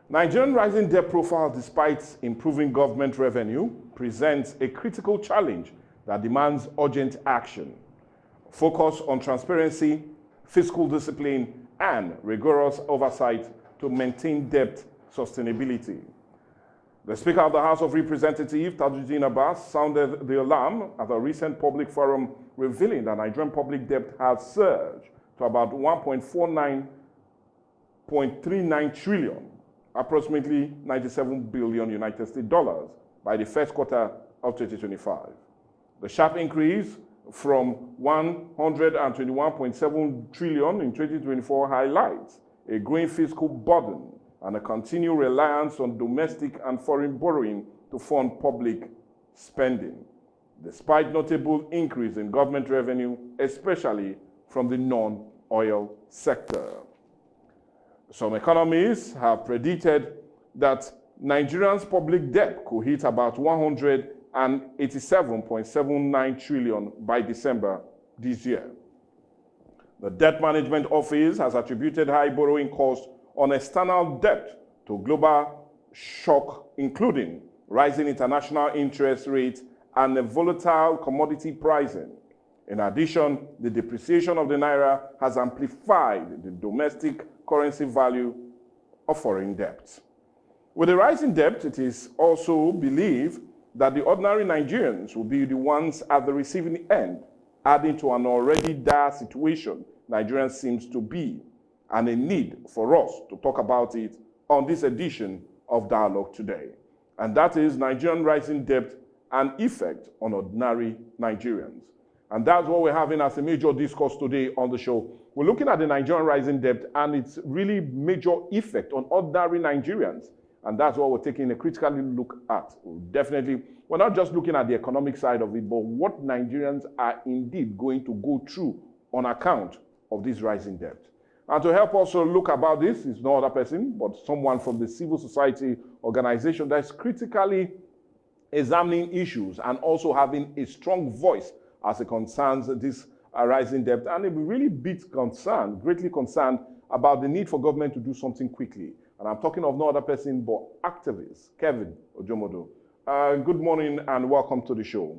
Nigerian rising debt profile, despite improving government revenue, presents a critical challenge that demands urgent action. Focus on transparency, fiscal discipline, and rigorous oversight to maintain debt sustainability. The Speaker of the House of Representatives, Tajuddin Abbas, sounded the alarm at a recent public forum revealing that Nigerian public debt has surged to about 1.39 trillion, approximately 97 billion United States dollars, by the first quarter of 2025. The sharp increase from 121.7 trillion in 2024 highlights a growing fiscal burden and a continued reliance on domestic and foreign borrowing to fund public spending, despite notable increase in government revenue, especially from the non-oil sector. Some economists have predicted that Nigeria's public debt could hit about 187.79 trillion by December this year. The Debt Management Office has attributed high borrowing costs on external debt to global shock, including rising international interest rates and a volatile commodity pricing. In addition, the depreciation of the naira has amplified the domestic currency value of foreign debt. With the rise in debt, it is also believed that the ordinary Nigerians will be the ones at the receiving end, adding to an already dire situation Nigeria seems to be, and a need for us to talk about it on this edition of Dialogue Today. And that is Nigerian rising debt and effect on ordinary Nigerians. And that's what we're having as a major discourse today on the show. We're looking at the Nigerian rising debt and its really major effect on ordinary Nigerians. And that's what we're taking a critical look at. Definitely, we're not just looking at the economic side of it, but what Nigerians are indeed going to go through on account of this rising debt. And to help us look about this is no other person, but someone from the civil society organization that's critically examining issues and also having a strong voice as it concerns this rising debt. And we're really greatly concerned about the need for government to do something quickly. And I'm talking of no other person but activist Kevin Ejumudo. Good morning and welcome to the show,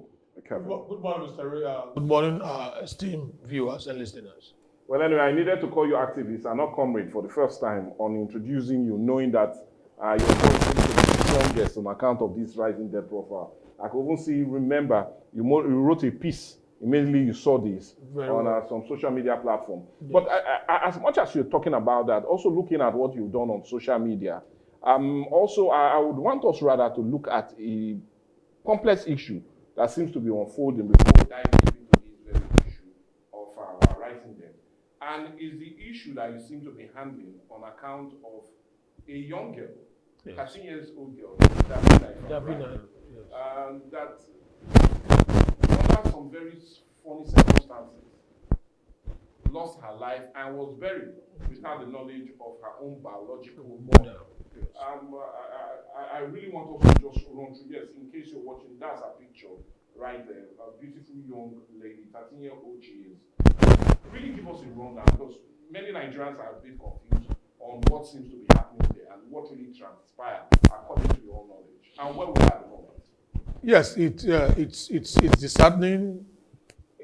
Kevin. Good morning, Mr. Ray. Good morning, esteemed viewers and listeners. Well, anyway, I needed to call you activist and not comrade for the first time on introducing you, knowing that you're going to be the strongest on account of this rising debt profile. I could even remember, you wrote a piece immediately you saw this on some social media platform. Yes. But as much as you're talking about that, also looking at what you've done on social media, I would want us rather to look at a complex issue that seems to be unfolding before we dive into this very issue of our rising debt. And is the issue that you seem to be handling on account of a young girl, yes. 13 years old girl, Davina, yes. That under some very funny circumstances lost her life and was buried without the knowledge of her own biological mother. Yes. I really want us to just run through, yes, in case you're watching, that's a picture right there, a beautiful young lady, 13-year-old she is. Really give us a rundown, because many Nigerians are a bit confused on what seems to be happening there and what really transpired according to your own knowledge and where we are at the moment. Yes, it's disheartening.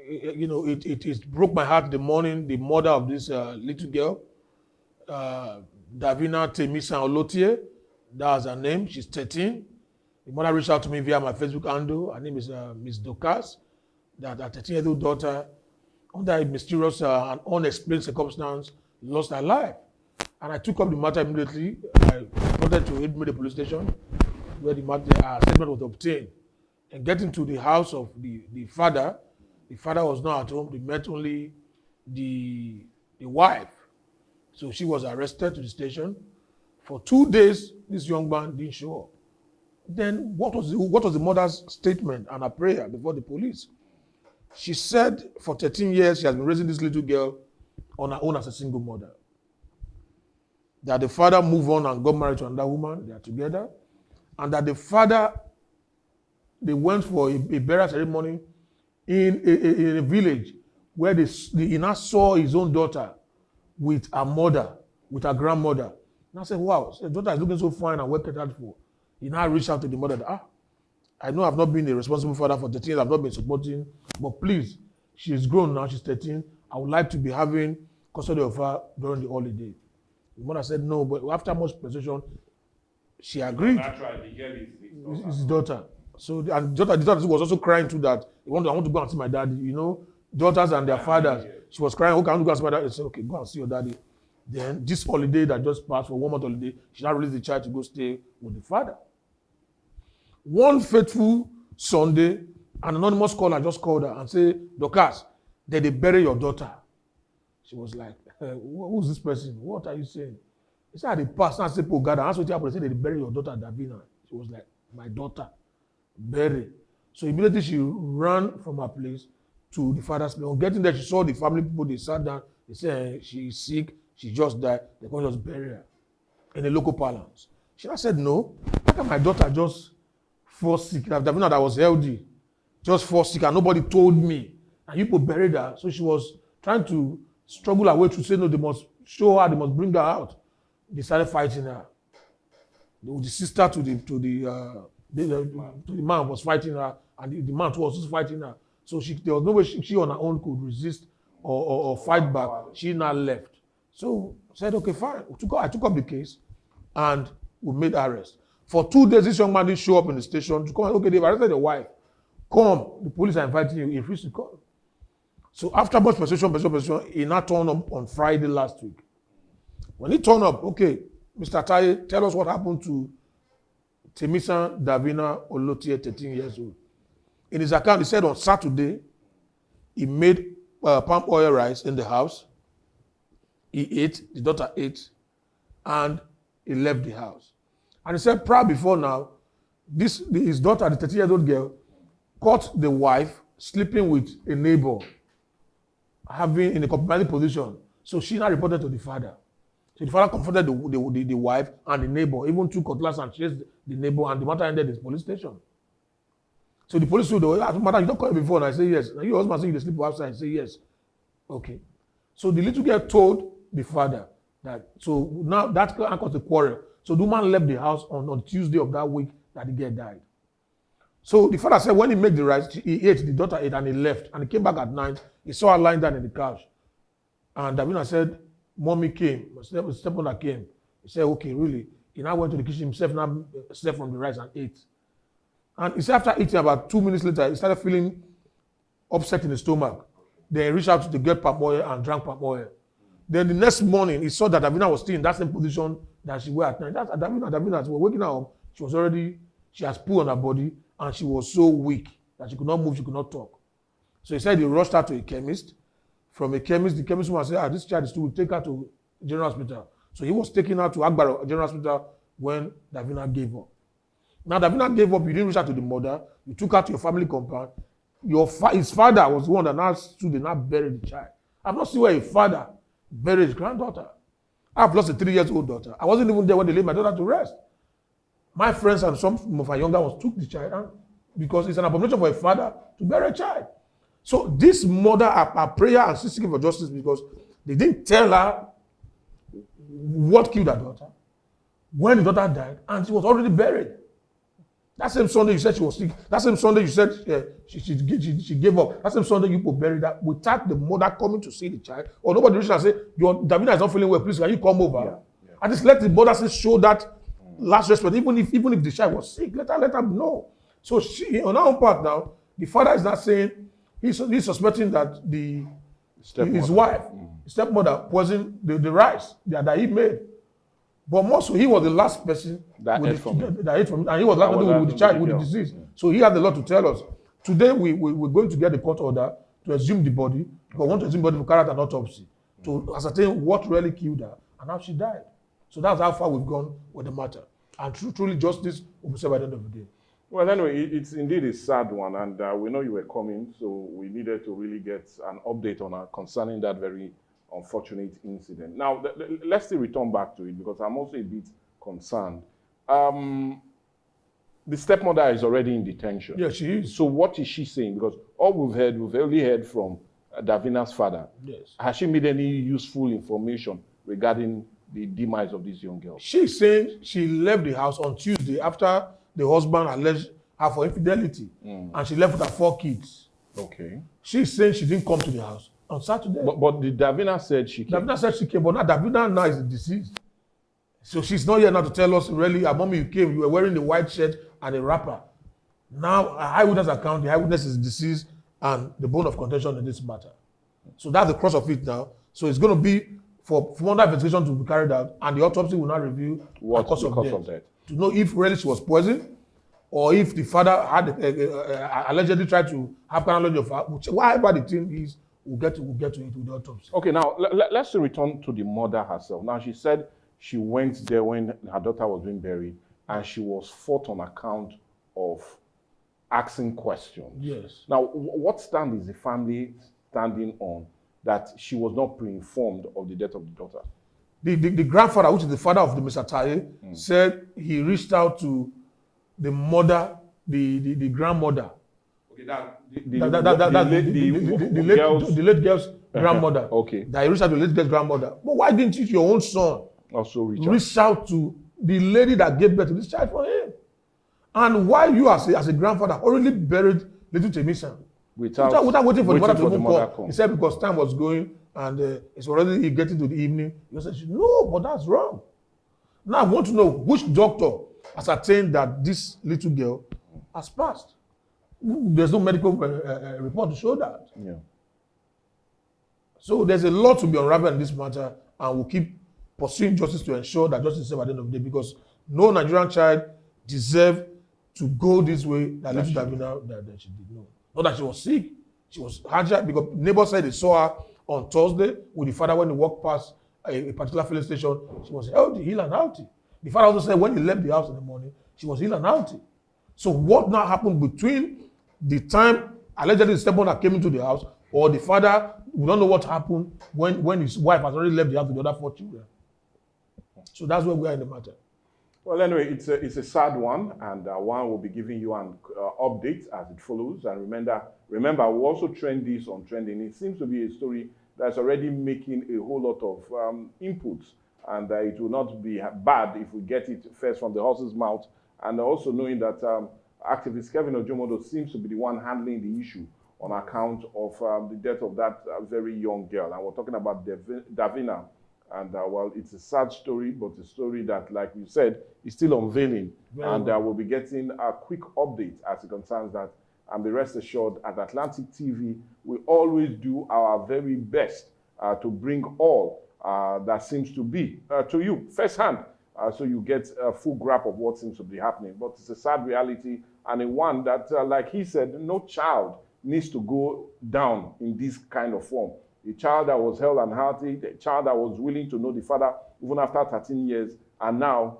You know, it broke my heart the morning the mother of this little girl, Davina Temisa Olotie, that's her name. She's 13. The mother reached out to me via my Facebook handle. Her name is Miss Dokas. That her 13-year-old daughter, under a mysterious and unexplained circumstance, lost her life. And I took up the matter immediately. I reported to Ejumudo police station, where the statement was obtained. And getting to the house of the father was not at home. They met only the wife. So she was arrested to the station. For 2 days, this young man didn't show up. Then what was the mother's statement and her prayer before the police? She said for 13 years she has been raising this little girl on her own as a single mother. That the father moved on and got married to another woman, they are together. And that the father, they went for a burial ceremony in a village where he now saw his own daughter with her mother, with her grandmother, And I said, wow, so the daughter is looking so fine and well catered for. He now reached out to the mother that, I know I've not been a responsible father for 13 years, I've not been supporting, but please, she is grown now, she's 13. I would like to be having custody of her during the holiday. The mother said no, but after much persuasion, she agreed. Naturally, the girl is His daughter. So, and the daughter was also crying too that, I want to go and see my daddy. You know, daughters and their fathers. She was crying, okay, I want to go and see my daddy. I said, okay, go and see your daddy. Then this holiday that just passed, for 1 month holiday, she now released the child to go stay with the father. One fateful Sunday, an anonymous caller just called her and said, Dorcas, did they bury your daughter? She was like, who's this person? What are you saying? He said, the pastor said, oh God, I asked what happened. They said, they bury your daughter, Davina. She was like, my daughter, buried. So immediately she ran from her place to the father's place. On getting there, she saw the family people, they sat down, they said, she's sick, she just died, they're going to just bury her in a local parlance. She said, no, how can my daughter just fall sick? Davina that was healthy, just fall sick, and nobody told me. And you people buried her. So she was trying to struggle her way to say, no, they must show her, they must bring her out. They started fighting her. The sister to the man was fighting her, and the man too was also fighting her. So there was no way she on her own could resist or fight back. She now left. So I said, okay, fine. I took up the case, and we made arrest. For 2 days, this young man didn't show up in the station to come. Okay, they've arrested your wife. Come, the police are inviting you. He refused to come. So after much persuasion, he now turned up on Friday last week. When he turned up, okay, Mr. Taye, tell us what happened to Temisa Davina Olotie, 13 years old. In his account, he said on Saturday, he made palm oil rice in the house. He ate, the daughter ate, and he left the house. And he said, prior before now, his daughter, the 13-year-old girl, caught the wife sleeping with a neighbor, having in a compromising position. So she now reported to the father. So the father confronted the wife and the neighbor, even took cutlass and chased the neighbor, and the matter ended in the police station. So the police said, matter, you don't call me before, and I say yes. And your husband said you sleep outside, I say yes. Okay. So the little girl told the father that, so now that caused a quarrel. So the woman left the house on Tuesday of that week that the girl died. So the father said when he made the rice, he ate, the daughter ate, and he left. And he came back at night. He saw her lying down in the couch. And Davina said, Mommy came, stepmother came. He said, okay, really. He now went to the kitchen himself, now slept from the rice and ate. And he said after eating, about 2 minutes later, he started feeling upset in his stomach. Then he reached out to get palm oil and drank palm oil. Then the next morning, he saw that Davina was still in that same position that she was at night. That's Davina, as we were waking her up, she has poo on her body, and she was so weak that she could not move, she could not talk. So he said he rushed her to a chemist. From a chemist, the chemist woman said, this child is too weak, take her to General Hospital. So he was taking her to Agbara General Hospital when Davina gave up. Now Davina gave up, you didn't reach out to the mother, you took her to your family compound. His father was the one that now stood and now buried the child. I've not seen where a father buried his granddaughter. I've lost a 3-year-old daughter. I wasn't even there when they laid my daughter to rest. My friends and some of my younger ones took the child because it's an abomination for a father to bury a child. So this mother, her prayer and seeking for justice because they didn't tell her what killed her daughter, when the daughter died, and she was already buried. That same Sunday you said she was sick. That same Sunday you said she gave up. That same Sunday you people buried her without the mother coming to see the child. Or nobody reached and say, Davina is not feeling well, please can you come over? Yeah. And just let the mother show that last respect. Even if the child was sick, let her know. So she, on her own part now, the father is not saying, he's suspecting that his wife, stepmother, poisoned the rice that he made. But mostly he was the last person that ate from him. And he was last person with the child, with the disease. Yeah. So he had a lot to tell us. Today we're going to get the court order to exhume the body, because we want to exhume the body for character and autopsy, to ascertain what really killed her and how she died. So that's how far we've gone with the matter. And truly justice will be served by the end of the day. Well, anyway, it's indeed a sad one, and we know you were coming, so we needed to really get an update on her concerning that very unfortunate incident. Now, let's still return back to it, because I'm also a bit concerned. The stepmother is already in detention. Yeah, she is. So what is she saying? Because all we've only heard from Davina's father. Yes. Has she made any useful information regarding the demise of these young girls? She's saying she left the house on Tuesday after the husband alleged her for infidelity, and she left with her 4 kids. Okay. She's saying she didn't come to the house on Saturday. But the Davina said she came. Davina said she came, but now Davina now is deceased. So she's not here now to tell us really, mommy, you came, you were wearing the white shirt and a wrapper. Now, a eyewitness account, the eyewitness is deceased and the bone of contention in this matter. So that's the cross of it now. So it's going to be for further investigation to be carried out, and the autopsy will now reveal What's the cause of of death. To know if really she was poisoned, or if the father had allegedly tried to have carnal knowledge of her. Whatever the thing is, we'll get to it with the autopsy. Okay, now let's return to the mother herself. Now, she said she went there when her daughter was being buried, and she was fought on account of asking questions. Yes. Now, what stand is the family standing on that she was not pre-informed of the death of the daughter? The grandfather, which is the father of the Mr. Taye, said he reached out to the mother, the grandmother. Okay, that the late girl's grandmother. Okay. That he reached out to the late girl's grandmother. But why didn't you, your own son, also reach out to the lady that gave birth to this child for him? And why you, as a grandfather, already buried little Temisa without waiting for the mother to come? He said because time was going and it's already getting to the evening. He said, no, but that's wrong. Now I want to know which doctor ascertained that this little girl has passed. There's no medical report to show that. Yeah. So there's a lot to be unraveled in this matter, and we'll keep pursuing justice to ensure that justice is served at the end of the day, because no Nigerian child deserves to go this way that little Davina that she did. No. Not that she was sick. She was hard because neighbors said they saw her on Thursday with the father when he walked past a particular filling station. She was healthy, ill and healthy. The father also said when he left the house in the morning, she was ill and healthy. So what now happened between the time allegedly the stepmother came into the house, or the father, we don't know what happened when his wife has already left the house with the other 4 children. So that's where we are in the matter. Well, anyway, it's a sad one, and one will be giving you an update as it follows. And remember, we'll also trend this on trending. It seems to be a story that's already making a whole lot of inputs, and it will not be bad if we get it first from the horse's mouth, and also knowing that activist Kevin Ejumudo seems to be the one handling the issue on account of the death of that very young girl. And we're talking about Davina. And well, it's a sad story, but a story that, like you said, is still unveiling. And we'll be getting a quick update as it concerns that. And be rest assured, at Atlantic TV, we always do our very best to bring all that seems to be to you firsthand, so you get a full grasp of what seems to be happening. But it's a sad reality, and a one that, like he said, no child needs to go down in this kind of form. A child that was held and healthy, the child that was willing to know the father even after 13 years, and now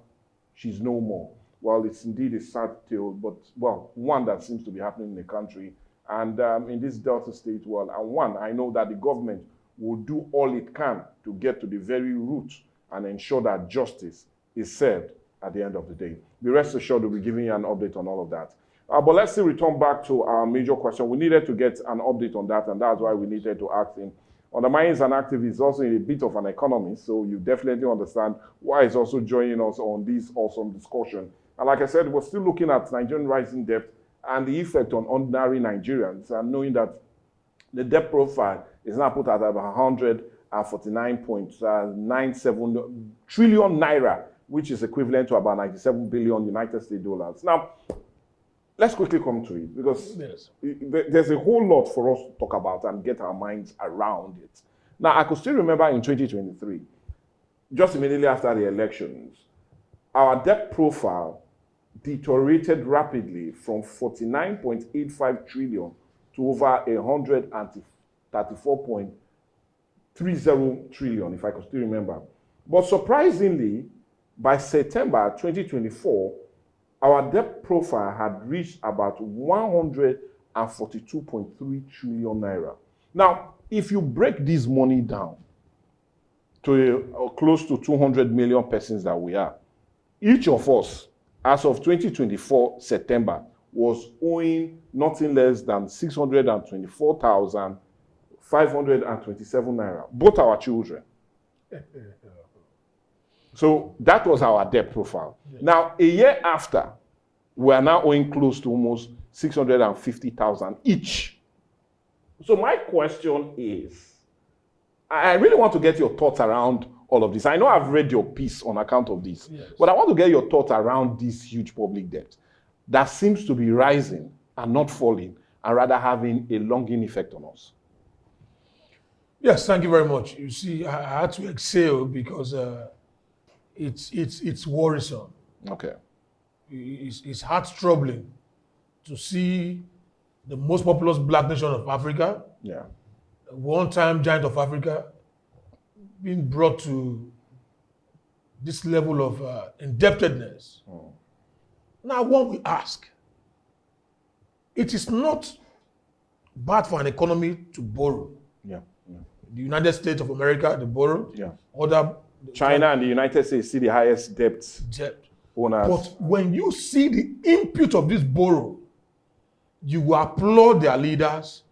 she's no more. Well, it's indeed a sad tale, but, well, one that seems to be happening in the country and in this Delta State world. And one, I know that the government will do all it can to get to the very root and ensure that justice is served at the end of the day. Be rest assured we'll be giving you an update on all of that. But let's still return back to our major question. We needed to get an update on that, and that's why we needed to ask him. Undermine is an activist, also in a bit of an economist, so you definitely understand why he's also joining us on this awesome discussion. And like I said, we're still looking at Nigerian rising debt and the effect on ordinary Nigerians, and knowing that the debt profile is now put at about 149.97 trillion naira, which is equivalent to about 97 billion United States dollars. Now, let's quickly come to it, because there's a whole lot for us to talk about and get our minds around it. Now, I could still remember in 2023, just immediately after the elections, our debt profile deteriorated rapidly from 49.85 trillion to over 134.30 trillion, if I could still remember. But surprisingly, by September 2024, our debt profile had reached about 142.3 trillion naira. Now, if you break this money down to close to 200 million persons that we are, each of us, as of 2024 September, was owing nothing less than 624,527 naira, both our children. So that was our debt profile. Yes. Now, a year after, we are now owing close to almost 650,000 each. So my question is, I really want to get your thoughts around all of this. I know I've read your piece on account of this, Yes. but I want to get your thoughts around this huge public debt that seems to be rising and not falling, and rather having a longing effect on us. Yes, thank you very much. You see, I had to exhale because it's worrisome. Okay. It's heart-troubling to see the most populous black nation of Africa, Yeah. a one-time giant of Africa, being brought to this level of indebtedness. Now, one we ask, it is not bad for an economy to borrow. Yeah. Yeah. The United States of America, they borrowed. Yeah. Other China and the United States see the highest debt debt. owners. But when you see the input of this borrow, you will applaud their leaders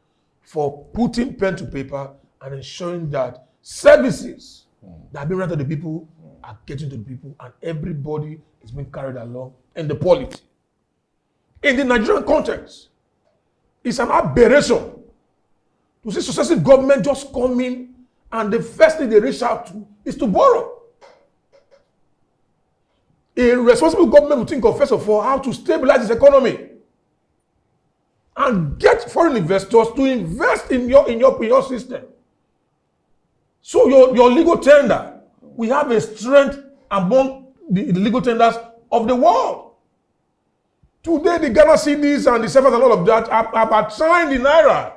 for putting pen to paper and ensuring that services that are being rendered to the people are getting to the people, and everybody is being carried along in the polity. In the Nigerian context, it's an aberration to see successive government just come in and the first thing they reach out to is to borrow. A responsible government will think of, first of all, how to stabilize its economy and get foreign investors to invest in your system. So your legal tender, we have a strength among the legal tenders of the world. Today, the Ghana CDs and the CFAs and all of that have outshined the Naira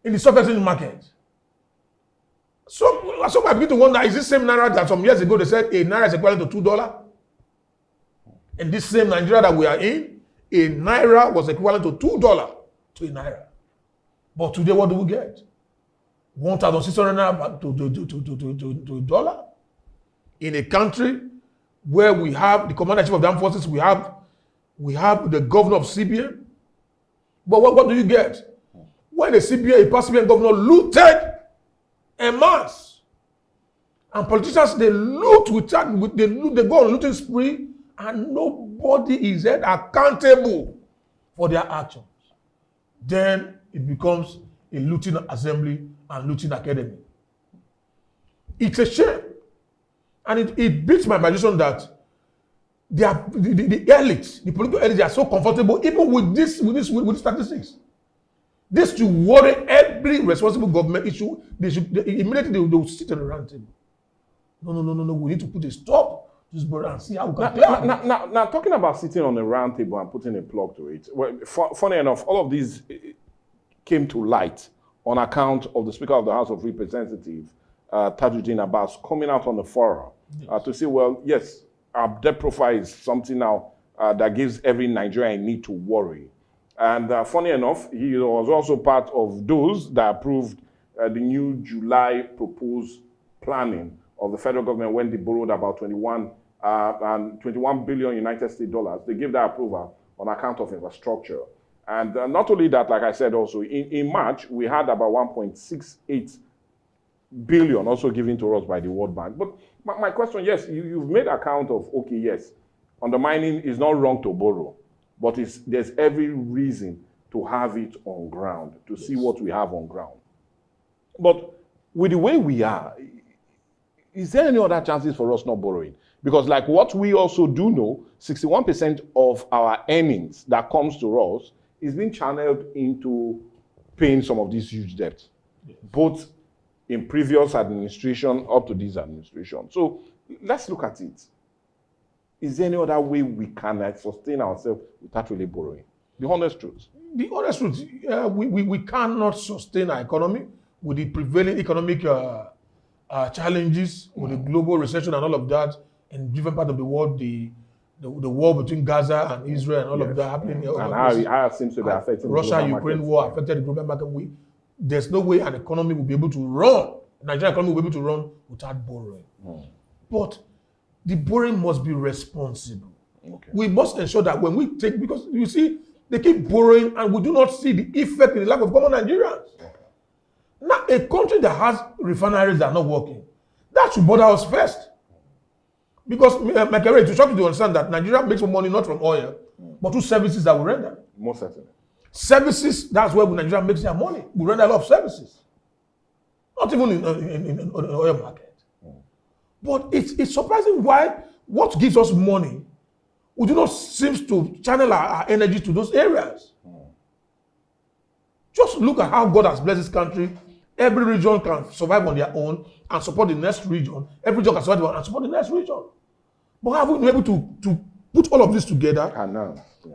in the stock exchange market. So I begin to wonder, is this same Naira that some years ago they said a Naira is equivalent to $2? In this same Nigeria that we are in, a Naira was equivalent to $2 to a Naira. But today, what do we get? 1,600 Naira to a dollar? In a country where we have the commander-in-chief of the armed forces, we have the governor of CBN. But what do you get? When a past CBN governor looted en masse, and politicians, they loot they go on looting spree, and nobody is held accountable for their actions. Then it becomes a looting assembly and looting academy. It's a shame. And it beats my imagination that the elites, the political elites, they are so comfortable even with these statistics. This should worry every responsible government issue. Immediately they will sit on the round table. No. We need to put a stop to this border and see how we can play. Now, talking about sitting on a round table and putting a plug to it, well, funny enough, all of these came to light on account of the Speaker of the House of Representatives, Tajuddin Abbas, coming out on the forum to say, well, yes, our debt profile is something now that gives every Nigerian a need to worry. And funny enough, he was also part of those that approved the new July proposed planning of the federal government when they borrowed about 21 billion United States dollars. They gave that approval on account of infrastructure. And not only that, like I said also, in March, we had about 1.68 billion also given to us by the World Bank. But my question, yes, you've made account of, okay, yes, undermining is not wrong to borrow, but there's every reason to have it on ground, to see what we have on ground. But with the way we are, is there any other chances for us not borrowing? Because like what we also do know, 61% of our earnings that comes to us is being channeled into paying some of these huge debts, both in previous administration up to this administration. So let's look at it. Is there any other way we can sustain ourselves without really borrowing? The honest truth. The honest truth, we cannot sustain our economy with the prevailing economic challenges, with the global recession and all of that in different parts of the world, the war between Gaza and Israel and all of that happening. And how it seems to be affecting Russia-Ukraine war affected the global market. There's no way an economy will be able to run, Nigerian economy will be able to run without borrowing. But the borrowing must be responsible. Okay. We must ensure that when we take, because you see, they keep borrowing and we do not see the effect in the life of common Nigerians. Okay. Now, a country that has refineries that are not working, that should bother us first. Because, my career, to shock you to understand that Nigeria makes more money not from oil, but through services that we render. Most certainly. Services, that's where Nigeria makes their money. We render a lot of services. Not even in the oil market. But it's surprising why what gives us money, we do not seem to channel our energy to those areas. Just look at how God has blessed this country. Every region can survive on their own and support the next region. Every region can survive and support the next region. But have we been able to put all of this together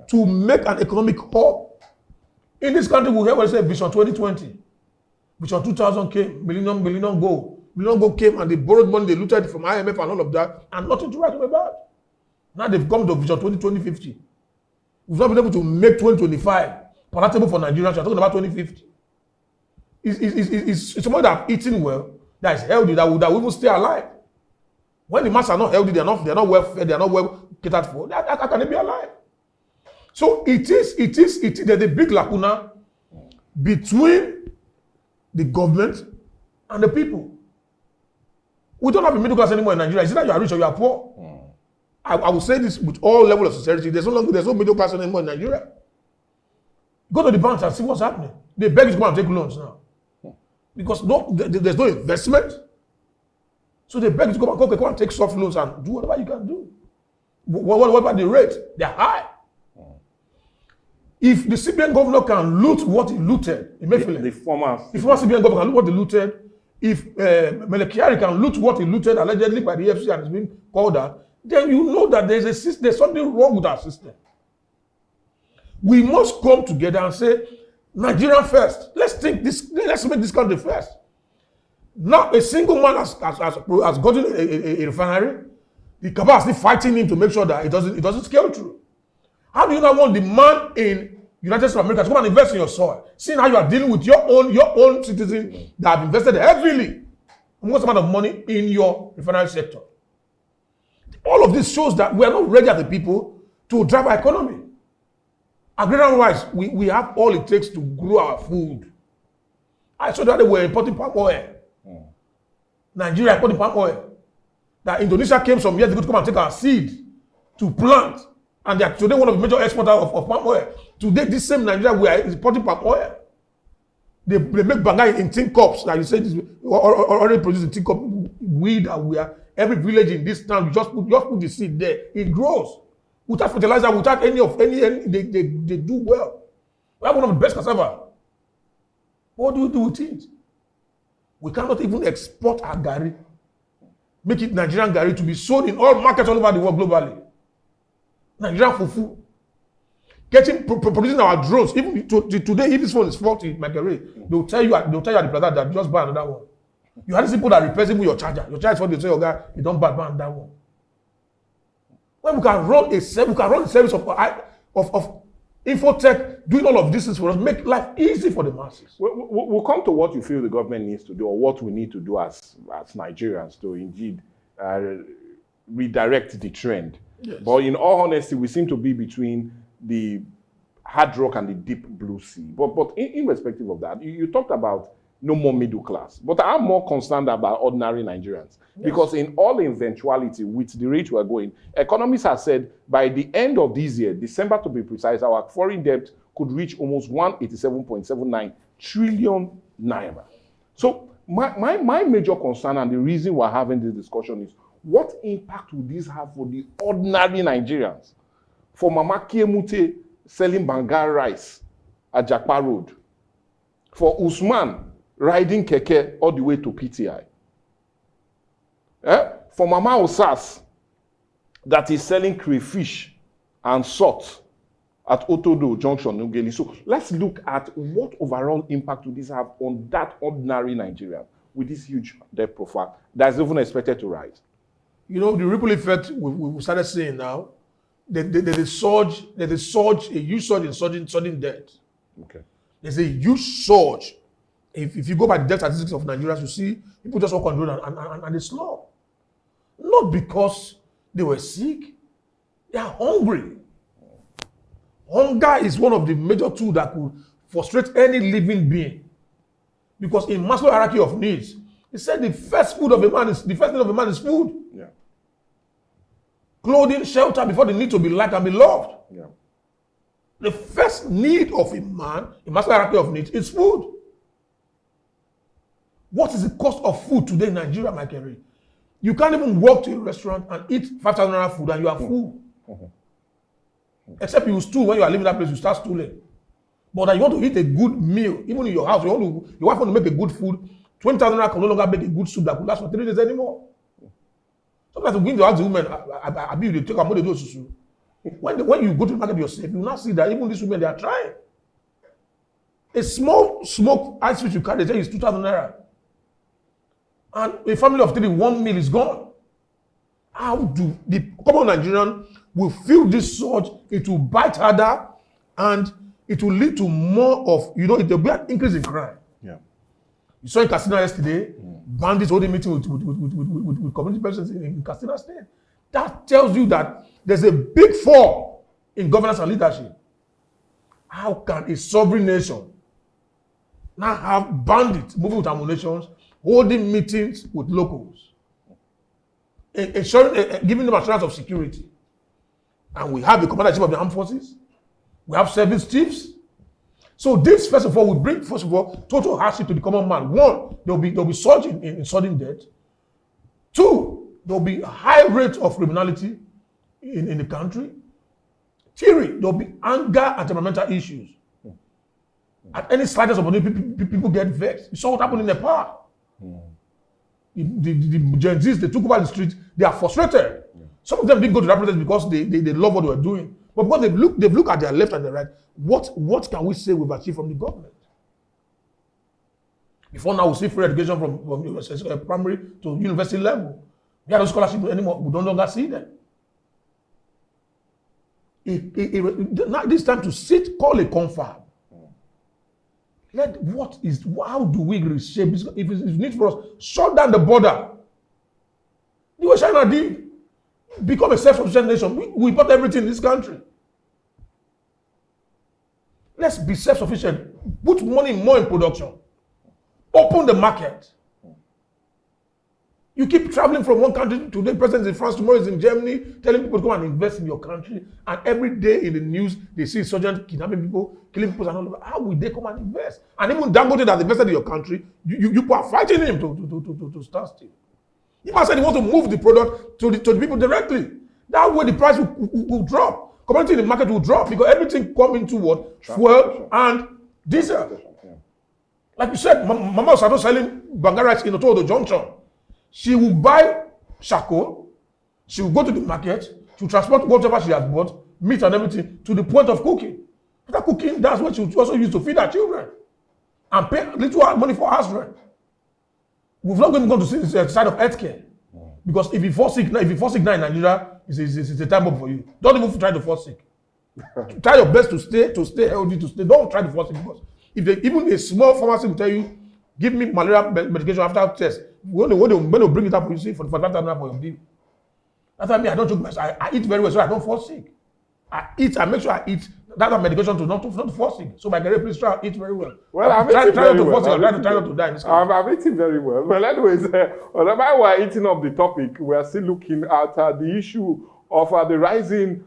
to make an economic hub? In this country, we hear say Vision 2020. Vision 2000 came, Millennium Goal. Millennium Goal came and they borrowed money, they looted from IMF and all of that, and nothing to write home about. Now they've come to Vision 2050. We've not been able to make 2025 palatable for Nigerians. We're talking about 2050. It's somebody that have eaten well, that is healthy, that will even stay alive. When the masses are not healthy, they're not well fed, they're not well catered for, how can they be alive? So there's a big lacuna between the government and the people. We don't have a middle class anymore in Nigeria. It's either you are rich or you are poor. I will say this with all levels of sincerity. There's no middle class anymore in Nigeria. Go to the banks and see what's happening. They beg you to go and take loans now. Because there's no investment. So they beg you to go and take soft loans and do whatever you can do. What about the rate? They're high. If the CBN governor can loot what he looted, the former CBN governor can loot what he looted, if Melekiari can loot what he looted allegedly by the EFCC and is being called out, then you know that there's something wrong with our system. We must come together and say, Nigeria first. Let's make this country first. Now, a single man has gotten a refinery. The Comr is still fighting him to make sure that it doesn't scale through. How do you not want the man in United States of America to come and invest in your soil? Seeing how you are dealing with your own citizens that have invested heavily, most amount of money in your refinery sector. All of this shows that we are not ready as a people to drive our economy. Agrarian-wise, we have all it takes to grow our food. I saw that they were importing palm oil. Nigeria importing palm oil. That Indonesia came some years ago to come and take our seed to plant. And they are today one of the major exporters of palm oil. Today, this same Nigeria, we are importing palm oil. They make banga in tin cups. Like you said, this already produced in tin cup. Every village in this town, you just put the seed there. It grows. Without fertilizer, without any they do well. We have one of the best cassava. What do we do with it? We cannot even export our gari. Make it Nigerian gari to be sold in all markets all over the world globally. Nigerian fufu. Producing our drones. Even today, if this phone is faulty, my career, they'll tell you at the plaza that just buy another one. You have these people that replace it with your charger. Your charger is what they say, okay, you don't buy another one. When we can run a service of infotech, doing all of this things for us, make life easy for the masses. We'll come to what you feel the government needs to do, or what we need to do as Nigerians to indeed redirect the trend. Yes. But in all honesty, we seem to be between the hard rock and the deep blue sea. But in respective of that, you talked about no more middle class. But I'm more concerned about ordinary Nigerians. Yes. Because in all eventuality, with the rate we're going, economists have said by the end of this year, December to be precise, our foreign debt could reach almost 187.79 trillion naira. So my major concern, and the reason we're having this discussion, is what impact will this have for the ordinary Nigerians? For Mama Kiemute selling Bangar rice at Jakpa Road. For Usman riding keke all the way to PTI. For Mama Osas that is selling crayfish and salt at Otodo Junction, Nugeli. So let's look at what overall impact will this have on that ordinary Nigerian with this huge debt profile that's even expected to rise. You know, the ripple effect we started seeing now, there's a huge surge in sudden debt. Okay. There's a huge surge. If you go by the death statistics of Nigerians, you see people just walk on the road and they slump. Not because they were sick, they are hungry. Hunger is one of the major tools that could frustrate any living being. Because in Maslow's hierarchy of needs, he said the first need of a man is food. Yeah. clothing, shelter before they need to be liked and be loved. Yeah. The first need of a man, a master hierarchy of needs, is food. What is the cost of food today in Nigeria, Michael Ray? You can't even walk to a restaurant and eat 5,000 naira food and you are full. Except you stool when you are leaving that place, you start stooling. But that you want to eat a good meal, even in your house, your wife want to make a good food, 20,000 naira can no longer make a good soup that could last for 3 days anymore. Sometimes we begin to ask the women, I be they take a money those susu. When you go to the market yourself, you will not see that even these women, they are trying. A small smoke ice which you carry, they say is 2,000 naira. And a family of 3, 1 meal is gone. How do the common Nigerian will feel this surge? It will bite harder and it will lead to more of, it will be an increase in crime. Yeah. You saw in Katsina yesterday, bandits holding meeting with community persons in Katsina State. That tells you that there's a big fall in governance and leadership. How can a sovereign nation now have bandits moving with ammunition, holding meetings with locals, ensuring, giving them assurance of security? And we have the commander-in-chief of the armed forces. We have service chiefs. So this, first of all, will bring, total hardship to the common man. One, there will be surge in sudden death. Two, there will be a high rate of criminality in the country. Three, there will be anger and temperamental issues. At any slightest opportunity, people get vexed. You saw what happened in Nepal. The Gen Zs, they took over the street, they are frustrated. Some of them didn't go to that protest because they love what they were doing. But because they've looked at their left and their right, what can we say we've achieved from the government? Before now, we see free education from primary to university level. We have no scholarship anymore. We don't longer see them. Now this time to sit, call a confab. How do we reshape this? If it's need for us, shut down the border. The way China did, become a self-sufficient nation. We bought everything in this country. Let's be self-sufficient. Put money more in production. Open the market. You keep traveling from one country, today president is in France, tomorrow is in Germany, telling people to come and invest in your country. And every day in the news, they see insurgents kidnapping people, killing people, and all over. How will they come and invest? And even Dangote that invested in your country, you are fighting him to stand still. He must say he wants to move the product to the people directly. That way the price will drop. Commodity in the market will drop because everything come into what? Fuel and diesel. Yeah. Like you said, Mama was selling banga rice in Otodo Junction. She will buy charcoal, she will go to the market, she will transport whatever she has bought, meat and everything, to the point of cooking. After cooking, that's what she will also use to feed her children and pay little money for house rent. We've not even gone to see the side of healthcare. Because if you fall sick now in Nigeria, it's a time bomb for you. Don't even try to fall sick. Try your best to stay healthy, don't try to fall sick, because even a small pharmacy will tell you, give me malaria medication after test. When they bring it up for you, see, for the 5,000 for your bill. That's why I don't joke myself. I eat very well so I don't fall sick. I make sure I eat that medication to not fall sick. So my girl, please try to eat very well. Well, I'm try eating not to very fall sick. well. Try not to die in this country. I'm eating very well. Well, anyways, while we're eating up the topic, we're still looking at the issue of the rising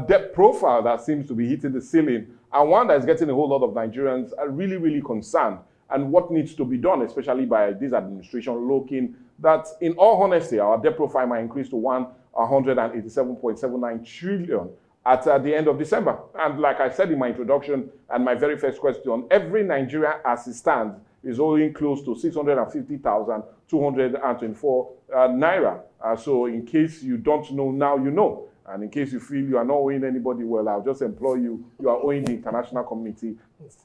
debt profile that seems to be hitting the ceiling, and one that is getting a whole lot of Nigerians really, really concerned, and what needs to be done, especially by this administration, looking that, in all honesty, our debt profile might increase to 187.79 trillion at the end of December. And like I said in my introduction and my very first question, every Nigerian as it stands is owing close to 650,224 naira. So in case you don't know now, you know. And in case you feel you are not owing anybody, well, I'll just implore you, you are owing the international community.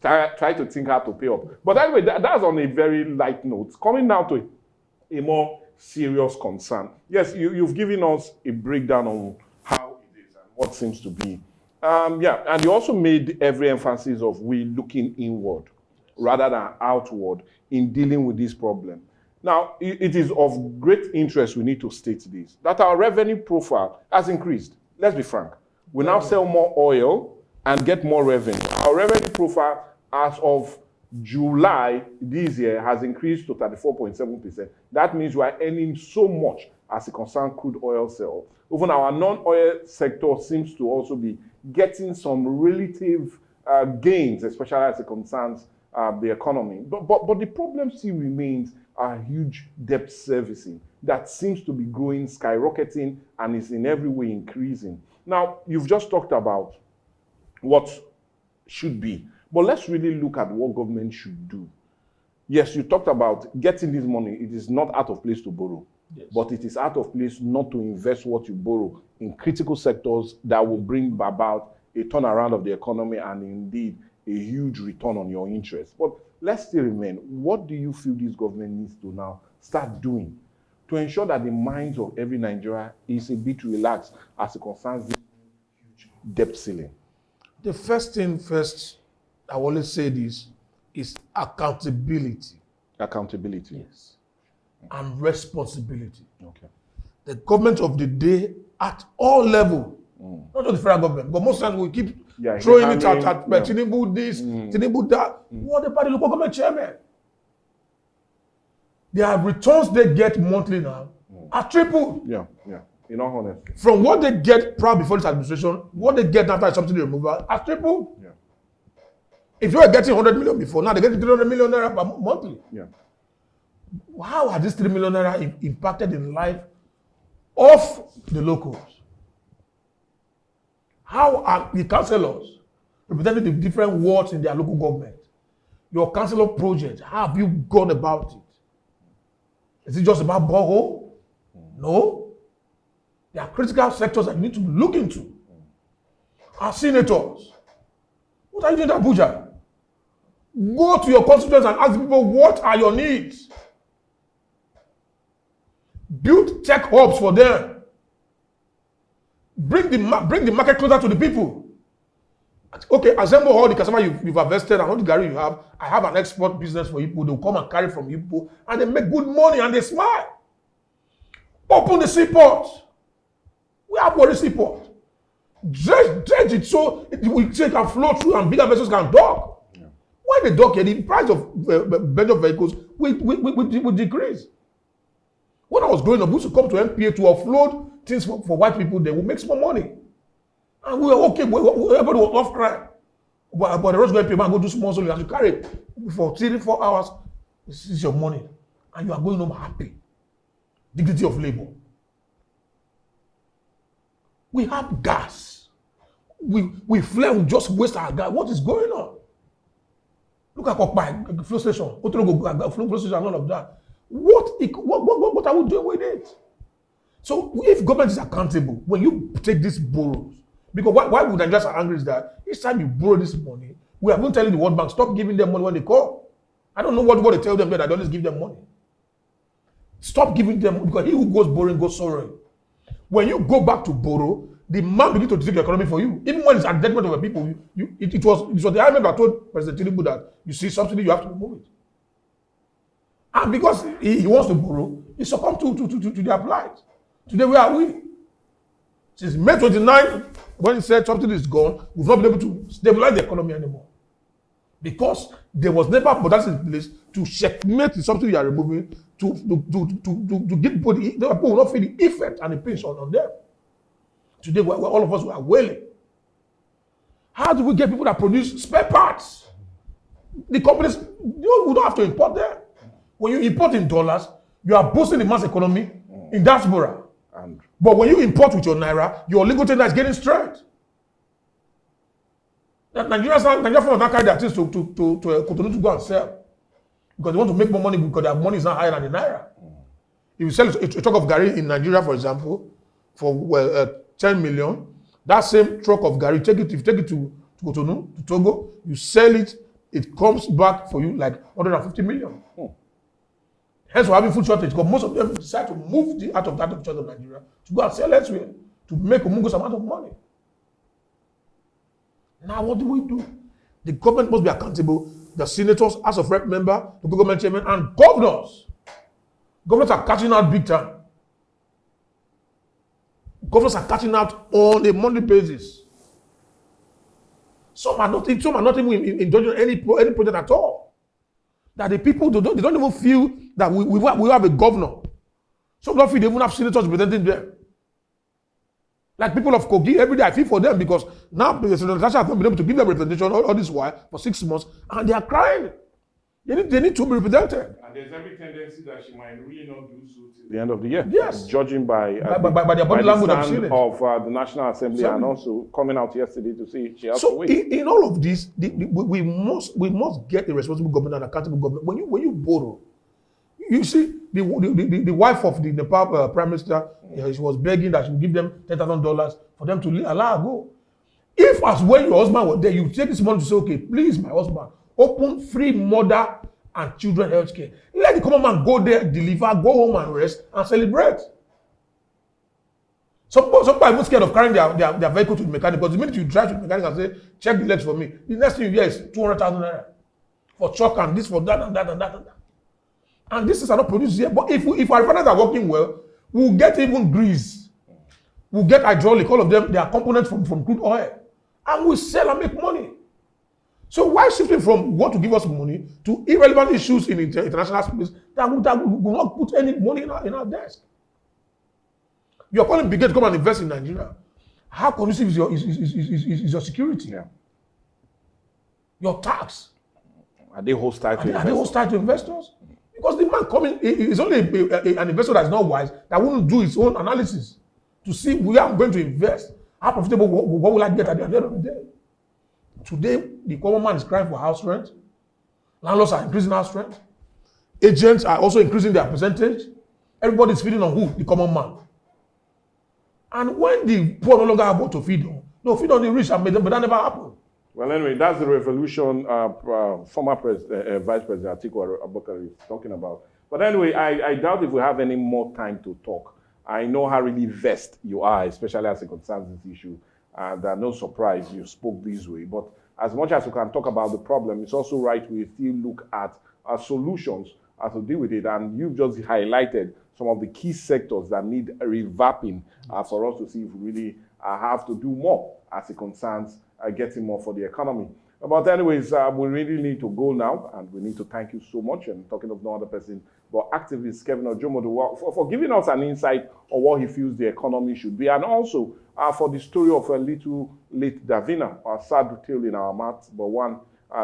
Try to think how to pay up. But anyway, that's on a very light note. Coming now to a more serious concern. Yes, you've given us a breakdown on how it is and what seems to be. And you also made every emphasis of we looking inward rather than outward in dealing with this problem. Now, it is of great interest, we need to state this, that our revenue profile has increased. Let's be frank. We now sell more oil and get more revenue. Our revenue profile as of July this year has increased to 34.7%. That means we are earning so much as a concerned crude oil sale. Even our non-oil sector seems to also be getting some relative gains, especially as it concerns the economy. But the problem still remains a huge debt servicing that seems to be growing, skyrocketing, and is in every way increasing. Now, you've just talked about what should be, but let's really look at what government should do. Yes, you talked about getting this money. It is not out of place to borrow, yes, but it is out of place not to invest what you borrow in critical sectors that will bring about a turnaround of the economy and indeed a huge return on your interest. But let's still remain. What do you feel this government needs to now start doing to ensure that the minds of every Nigerian is a bit relaxed as it concerns this huge debt ceiling? The first thing first, I will always say this, is accountability. Accountability. Yes. And responsibility. Okay. The government of the day at all levels, not just the federal government, but most times we keep throwing it at Tinubu this, Tinubu that. What about the local government chairman? Their returns they get monthly now are tripled. Yeah. In all honesty. From what they get prior before this administration, what they get after subsidy removal are tripled. Yeah. If you were getting 100 million before, now they're getting 300 million naira per monthly. Yeah. How are these 3 million naira impacted in life of the locals? How are the councillors representing the different wards in their local government? Your councillor project, how have you gone about it? Is it just about borehole? No. There are critical sectors that you need to look into. Our senators, what are you doing in Abuja? Go to your constituents and ask people, what are your needs? Build tech hubs for them. Bring the market closer to the people. Okay, assemble all the cassava you've harvested and all the gari you have. I have an export business for people. They'll come and carry from people and they make good money and they smile. Open the seaport. We have Warri seaport. Dredge it so it can flow through and bigger vessels can dock. Yeah. When they dock here, the price of bench vehicles will decrease. When I was growing up, we used to come to MPA to offload things for white people. They will make small money. And we were okay. Everybody was off crime. But the rest of the people go do small, so you have to carry it for 3-4 hours. This is your money. And you are going home happy. Dignity of labor. We have gas. We flare, we just waste our gas. What is going on? Look at Kokpai, fuel station, fuel station, and all of that. What are we doing with it? So if government is accountable, when you take these borrows, because why would Nigerians are angry is that each time you borrow this money, we have been telling the World Bank, stop giving them money when they call. I don't know what they tell them that I don't always give them money. Stop giving them, because he who goes borrowing goes soaring. When you go back to borrow, the man begins to take the economy for you. Even when it's at the detriment of the people, it was the IMF that told President Tinubu that you see subsidy, you have to remove it. And because he wants to borrow, he succumbed to their plight. Today, where are we? Since May 29, when he said subsidy is gone, we've not been able to stabilize the economy anymore. Because there was never products in place to checkmate the subsidy you are removing to get people, the people will not feel the effect and the pinch on them. Today, all of us were wailing. How do we get people that produce spare parts? The companies, we don't have to import them. When you import in dollars, you are boosting the mass economy in diaspora. But when you import with your naira, your legal tender is getting straight. Nigerians not carry their things to Cotonou to go and sell. Because they want to make more money because their money is not higher than the naira. If you sell a truck of gari in Nigeria, for example, for 10 million, that same truck of gari, if you take it to Cotonou, to Togo, you sell it, it comes back for you like 150 million. Hence, we're having food shortage because most of them decide to move out of Nigeria to go and sell elsewhere to make a mungus amount of money. Now, what do? The government must be accountable. The senators, House of Rep member, the government chairman, and governors. Governors are catching out big time. Governors are catching out on a monthly basis. Some are not even indulging any project at all. That the people they don't even feel that we have a governor. Some don't feel they even have senators representing them. Like people of Kogi, every day I feel for them because now the Natasha has not been able to give them representation all this while for 6 months, and they are crying. They need to be represented. And there's every tendency that she might really not do so till the end of the year. Yes. Judging by their body language the of stand of the National Assembly and also coming out yesterday to say she has to wait. In all of this, we must get a responsible government and accountable government. When you borrow, you see the wife of the Nepal Prime Minister, she was begging that she would give them $10,000 for them to allow her go. If as when your husband was there, you take this money to say, okay, please, my husband, open free mother and children health care. Let the common man go there, deliver, go home and rest and celebrate. Some people are even scared of carrying their vehicle to the mechanic because the minute you drive to the mechanic and say, check the legs for me, the next thing you hear is 200,000 naira for chalk and this for that and that and that and that. And these things are not produced here. But if our refiners are working well, we'll get even grease. We'll get hydraulic, all of them, they are components from crude oil. And we'll sell and make money. So why shifting from what to give us money to irrelevant issues in international space that will not put any money in our desk? You're calling Bill Gates to come and invest in Nigeria. How conducive is your security? Yeah. Your tax? Are they hostile to investors? Are they hostile to investors? Because the man coming is only an investor that is not wise, that wouldn't do his own analysis to see where I'm going to invest. How profitable, what will I get at the end of the day? Today, the common man is crying for house rent. Landlords are increasing house rent. Agents are also increasing their percentage. Everybody is feeding on who? The common man. And when the poor no longer have what to feed on, feed on the rich, but that never happened. Well, anyway, that's the revolution former Vice President Atiku Abubakar is talking about. But anyway, I doubt if we have any more time to talk. I know how really vexed you are, especially as it concerns this issue. And no surprise you spoke this way. But as much as we can talk about the problem, it's also right we still look at solutions to deal with it. And you've just highlighted some of the key sectors that need revamping for us to see if we really have to do more as it concerns getting more for the economy. But anyways, we really need to go now, and we need to thank you so much. And talking of no other person but activist Kevin Ejumudo for giving us an insight on what he feels the economy should be, and also for the story of a little late Davina, a sad tale in our mouths, but one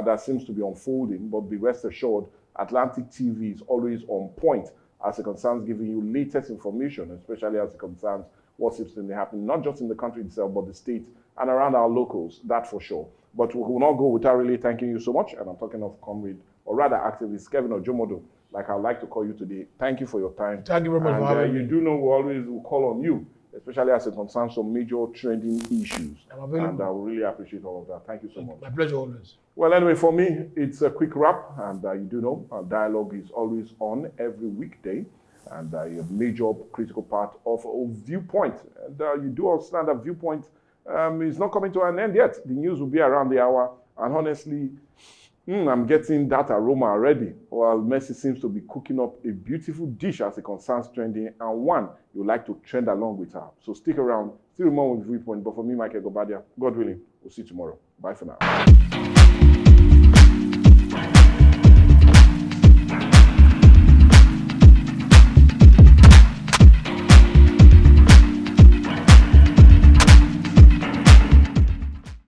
that seems to be unfolding. But be rest assured, Atlantic TV is always on point as it concerns giving you latest information, especially as it concerns what seems to be happening, not just in the country itself, but the state and around our locals, that for sure. But we will not go without really thanking you so much. And I'm talking of comrade, or rather activist Kevin Ejumudo, like I'd like to call you today. Thank you for your time. Thank you very much for having me. You do know we always will call on you, especially as it concerns some major trending issues. I'm available. And I will really appreciate all of that. Thank you so much. My pleasure always. Well, anyway, for me, it's a quick wrap. And you do know our dialogue is always on every weekday. And a major critical part of a viewpoint. And you do understand that viewpoint is not coming to an end yet. The news will be around the hour. And honestly, I'm getting that aroma already. While Messi seems to be cooking up a beautiful dish as it concerns trending, and one you like to trend along with her. So stick around. Still more with Viewpoint. But for me, Michael Gobadia, God willing, we'll see you tomorrow. Bye for now.